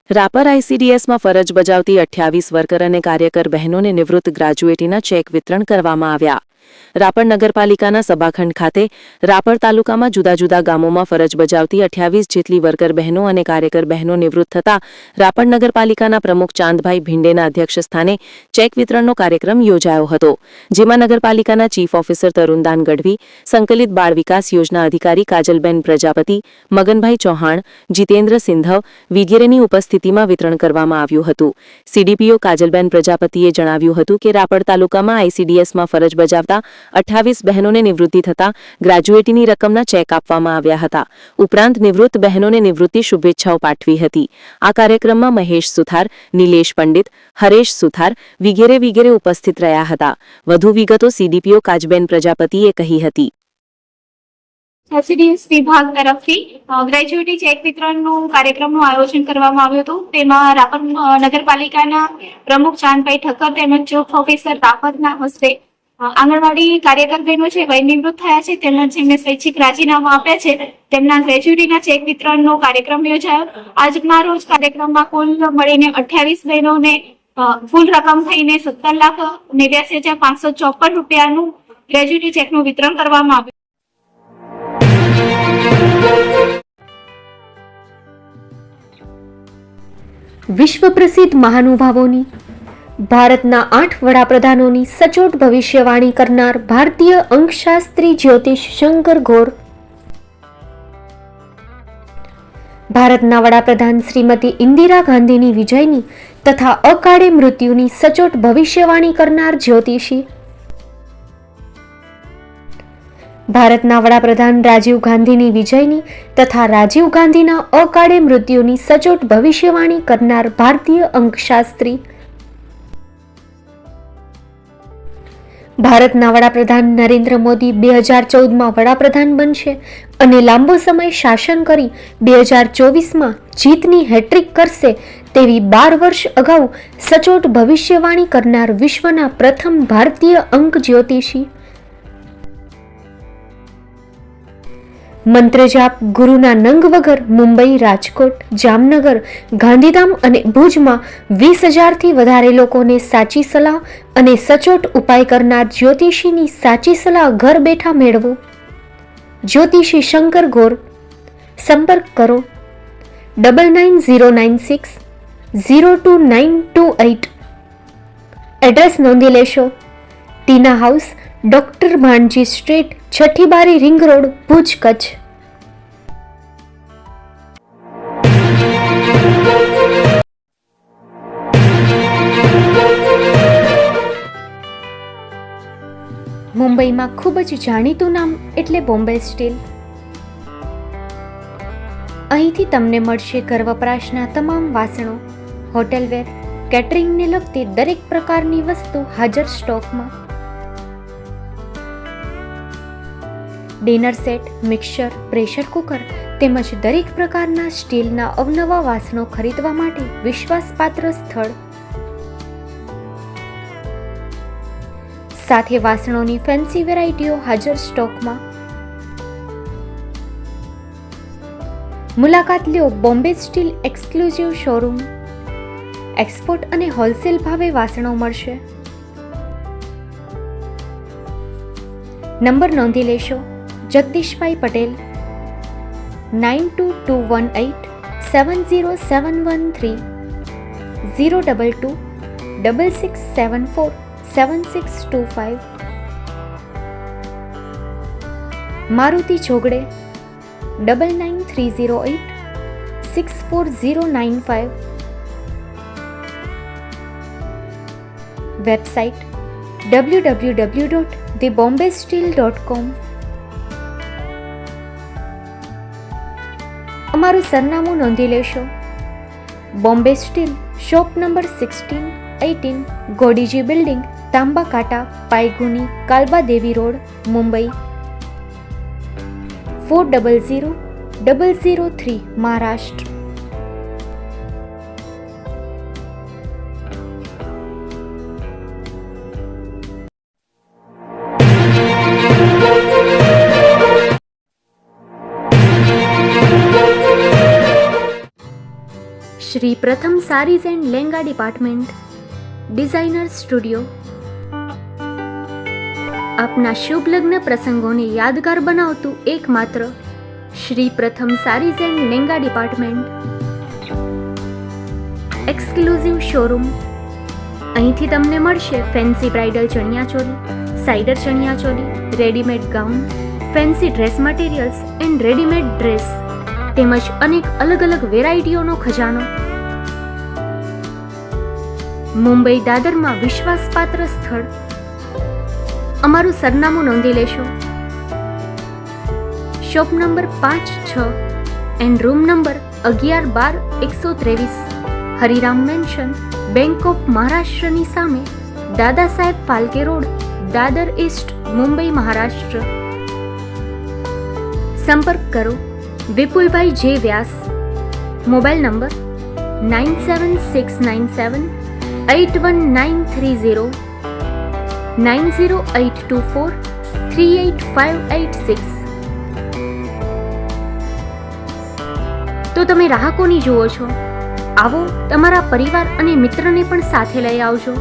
રાપર આઈસીડીએસમાં ફરજ બજાવતી 28 વર્કર અને કાર્યકર બહેનોને નિવૃત્ત ગ્રેજ્યુએટીના ચેક વિતરણ કરવામાં આવ્યા. રાપર નગરપાલિકાના સભાખંડ ખાતે રાપર તાલુકામાં જુદા જુદા ગામોમાં ફરજ બજાવતી 28 જેટલી વર્કર બહેનો અને કાર્યકર બહેનો નિવૃત્ત થતા રાપર નગરપાલિકાના પ્રમુખ ચાંદભાઈ ભીંડેના અધ્યક્ષસ્થાને ચેક વિતરણનો કાર્યક્રમ યોજાયો હતો, જેમાં નગરપાલિકાના ચીફ ઓફિસર તરુણદાન ગઢવી, સંકલિત બાળ વિકાસ યોજના અધિકારી કાજલબેન પ્રજાપતિ, મગનભાઈ ચૌહાણ, જીતેન્દ્ર સિંધવ વગેરેની ઉપસ્થિતિમાં વિતરણ કરવામાં આવ્યું હતું. સીડીપીઓ કાજલબેન પ્રજાપતિએ જણાવ્યું હતું કે રાપર તાલુકામાં આઈસીડીએસમાં ફરજ બજાવતા 28 બહેનોને નિવૃત્તિ થતા ગ્રેજ્યુએટીની રકમના ચેક આપવામાં આવ્યા હતા. ઉપરાંત નિવૃત્ત બહેનોને નિવૃત્તિ શુભેચ્છાઓ પાઠવી હતી. આ કાર્યક્રમમાં મહેશ સુથાર, નિલેશ પંડિત, હરેશ સુથાર વગેરે ઉપસ્થિત રહ્યા હતા. વધુ વિગતો સીડીપીઓ કાજબેન પ્રજાપતિએ કહી હતી. આઈસીડીએસ વિભાગ તરફથી ગ્રેજ્યુએટી ચેક વિતરણનું કાર્યક્રમનું આયોજન કરવામાં આવ્યું હતું. તેમાં રાપર નગરપાલિકાના પ્રમુખ ચાંદભાઈ ઠક્કર તેમજ ચીફ ઓફિસર રાપરના હસ્તે આંગણવાડી કાર્યકર બહેનો છે વય નિવૃત્ત થયા છે તેમજ જેમને સ્વૈચ્છિક રાજીનામું આપ્યા છે તેમના ગ્રેજ્યુએટીના ચેક વિતરણનો કાર્યક્રમ યોજાયો. આજના રોજ કાર્યક્રમમાં કુલ મળીને 28 બહેનોને કુલ રકમ થઈને 17,89,554 રૂપિયાનું ગ્રેજ્યુએટી ચેકનું વિતરણ કરવામાં આવ્યું. વિશ્વ પ્રસિદ્ધ મહાનુભાવોની, ભારતના 8 વડાપ્રધાનોની સચોટ ભવિષ્યવાણી કરનાર ભારતીય અંકશાસ્ત્રી જ્યોતિષ શંકર ગોર, ભારતના વડાપ્રધાન શ્રીમતી ઇન્દિરા ગાંધીની વિજયની તથા અકાળે મૃત્યુની સચોટ ભવિષ્યવાણી કરનાર જ્યોતિષી, ભારતના વડાપ્રધાન રાજીવ ગાંધીની વિજયની તથા રાજીવ ગાંધીના અકાળે મૃત્યુની સચોટ ભવિષ્યવાણી કરનાર ભારતીય અંકશાસ્ત્રી, ભારતના વડાપ્રધાન નરેન્દ્ર મોદી 2014માં વડાપ્રધાન બનશે અને લાંબો સમય શાસન કરી 2024માં જીતની હેટ્રિક કરશે તેવી 12 વર્ષ અગાઉ સચોટ ભવિષ્યવાણી કરનાર વિશ્વના પ્રથમ ભારતીય અંક જ્યોતિષી, મંત્રજાપ ગુરુના નંગ વગર મુંબઈ, રાજકોટ, જામનગર, ગાંધીધામ અને ભુજમાં 20,000થી વધારે લોકોને સાચી સલાહ અને સચોટ ઉપાય કરનાર જ્યોતિષીની સાચી સલાહ ઘર બેઠા મેળવો. જ્યોતિષી શંકર ગોર. સંપર્ક કરો 9909602928. એડ્રેસ નોંધી લેશો. ટીના હાઉસ, ડોક્ટર ભાણજી સ્ટ્રીટ, છઠ્ઠી બારી, રિંગ રોડ, ભુજ, કચ્છ. મુંબઈમાં ખૂબ જ જાણીતું નામ એટલે બોમ્બે સ્ટીલ. અહીંથી તમને મળશે ઘર વપરાશના તમામ વાસણો, હોટેલવેર, કેટરિંગને લગતી દરેક પ્રકારની વસ્તુ હાજર સ્ટોકમાં. Dinner set, mixer, pressure cooker તેમજ દરેક પ્રકારના સ્ટીલના અવનવા વાસણો ખરીદવા માટે વિશ્વાસપાત્ર સ્થળ. સાથે વાસણોની ફેન્સી વેરાયટીઓ હાજર સ્ટોકમાં. મુલાકાત લ્યો Bombay steel exclusive showroom. Export અને હોલસેલ ભાવે વાસણો મળશે. નંબર નોંધી લેશો. જગદીશભાઈ પટેલ 9221870713 022 6674 7625. મારુતિ જોગડે 9930864095. Website www.thebombasteel.com. અમારું સરનામું નોંધી લેશો. Bombay steel, shop number 16-18, Godiji building, Tamba Kanta, Paydhuni, Kalba Devi road, Mumbai 400003, Maharashtra. Shri Pratham sarees and langa department, designer studio. આપના શુભ લગ્ન પ્રસંગોને યાદગાર બનાવતું એકમાત્ર Shri Pratham sarees and langa department. Exclusive showroom. અહીંથી તમને મળશે fancy bridal chaniya choli, cider chaniya choli, readymade gown, fancy dress materials and readymade dress તેમજ અનેક અલગ અલગ વેરાયટીઓનો ખજાનો. મુંબઈ દાદરમાં વિશ્વાસપાત્ર સ્થળ. અમારું સરનામું નોંધી લેશો. Shop number 5-6 and room number 11-12-123, Hariram mansion, bank of મહારાષ્ટ્રની સામે, દાદા સાહેબ ફાલ્કે રોડ, દાદર ઈસ્ટ, મુંબઈ, મહારાષ્ટ્ર. સંપર્ક કરો વિપુલભાઈ જે વ્યાસ. Mobile number 9769781930, 9082438586. તો તમે રાહ કોની જુઓ છો? આવો, તમારા પરિવાર અને મિત્રને પણ સાથે લઈ આવજો.